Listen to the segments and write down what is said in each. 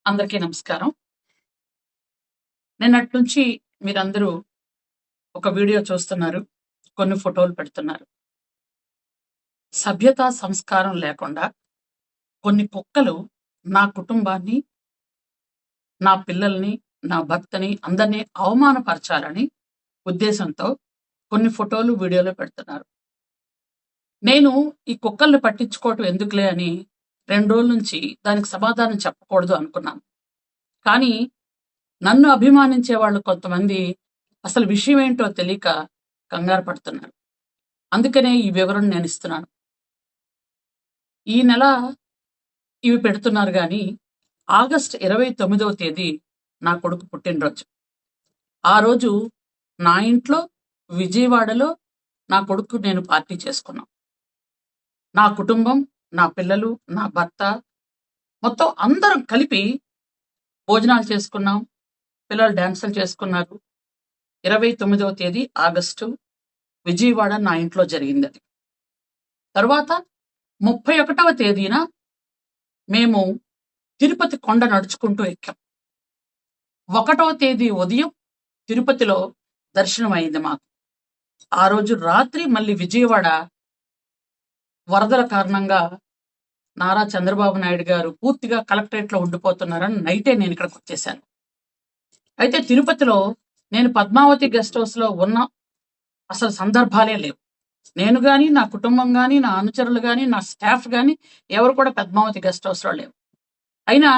అందరికీ నమస్కారం. నిన్నటి నుంచి మీరందరూ ఒక వీడియో చూస్తున్నారు. కొన్ని ఫోటోలు పెడుతున్నారు. సభ్యత, సంస్కారం లేకుండా కొన్ని కుక్కలు నా కుటుంబాన్ని, నా పిల్లల్ని, నా భర్తని అందరినీ అవమానపరచాలని ఉద్దేశంతో కొన్ని ఫోటోలు, వీడియోలు పెడుతున్నారు. నేను ఈ కుక్కల్ని పట్టించుకోవటం ఎందుకులే అని 2 రోజుల నుంచి దానికి సమాధానం చెప్పకూడదు అనుకున్నాను. కానీ నన్ను అభిమానించే వాళ్ళు కొంతమంది అసలు విషయం ఏంటో తెలియక కంగారు పడుతున్నారు. అందుకనే ఈ వివరణ నేను ఇస్తున్నాను. ఈ నెల ఇవి పెడుతున్నారు కానీ ఆగస్టు 29వ తేదీ నా కొడుకు పుట్టినరోజు. ఆ రోజు నా ఇంట్లో విజయవాడలో నా కొడుకు నేను పార్టీ చేసుకున్నాం. నా కుటుంబం, నా పిల్లలు, నా భర్త మొత్తం అందరం కలిపి భోజనాలు చేసుకున్నాం. పిల్లలు డాన్సులు చేసుకున్నారు. 29వ తేదీ ఆగస్టు విజయవాడ నా ఇంట్లో జరిగింది అది. తర్వాత 31వ తేదీన మేము తిరుపతి కొండ నడుచుకుంటూ ఎక్కాం. 1వ తేదీ ఉదయం తిరుపతిలో దర్శనం అయింది మాకు. ఆ రోజు రాత్రి మళ్ళీ విజయవాడ వరదల కారణంగా నారా చంద్రబాబు నాయుడు గారు పూర్తిగా కలెక్టరేట్లో ఉండిపోతున్నారని నైటే నేను ఇక్కడికి వచ్చేసాను. అయితే తిరుపతిలో నేను పద్మావతి గెస్ట్ హౌస్లో ఉన్న అసలు సందర్భాలే లేవు. నేను కానీ, నా కుటుంబం కానీ, నా అనుచరులు కానీ, నా స్టాఫ్ కానీ ఎవరు కూడా పద్మావతి గెస్ట్ హౌస్లో లేవు. అయినా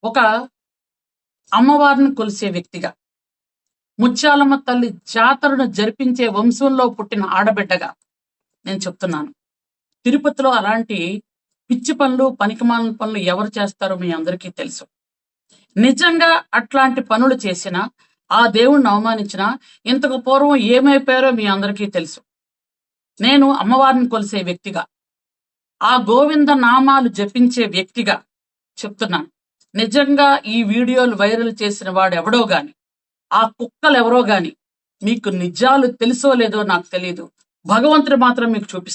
ఒక అమ్మవారిని కొలిసే వ్యక్తిగా, ముత్యాలమ్మ తల్లి జాతరను జరిపించే వంశంలో పుట్టిన ఆడబిడ్డగా నేను చెప్తున్నాను. తిరుపతిలో అలాంటి పిచ్చి పనులు, పనికిమాలిన పనులు ఎవరు చేస్తారో మీ అందరికీ తెలుసు. నిజంగా అట్లాంటి పనులు చేసినా, ఆ దేవుణ్ణి అవమానించినా ఇంతకు పూర్వం ఏమైపోయారో మీ అందరికీ తెలుసు. నేను అమ్మవారిని కొలిసే వ్యక్తిగా, ఆ గోవింద నామాలు జపించే వ్యక్తిగా చెప్తున్నాను. నిజంగా ఈ వీడియోలు వైరల్ చేసిన వాడు ఎవడో గాని, ఆ కుక్కలు ఎవరో గాని మీకు నిజాలు తెలుసో లేదో నాకు తెలియదు. భగవంతుడు మాత్రం మీకు చూపిస్తాను.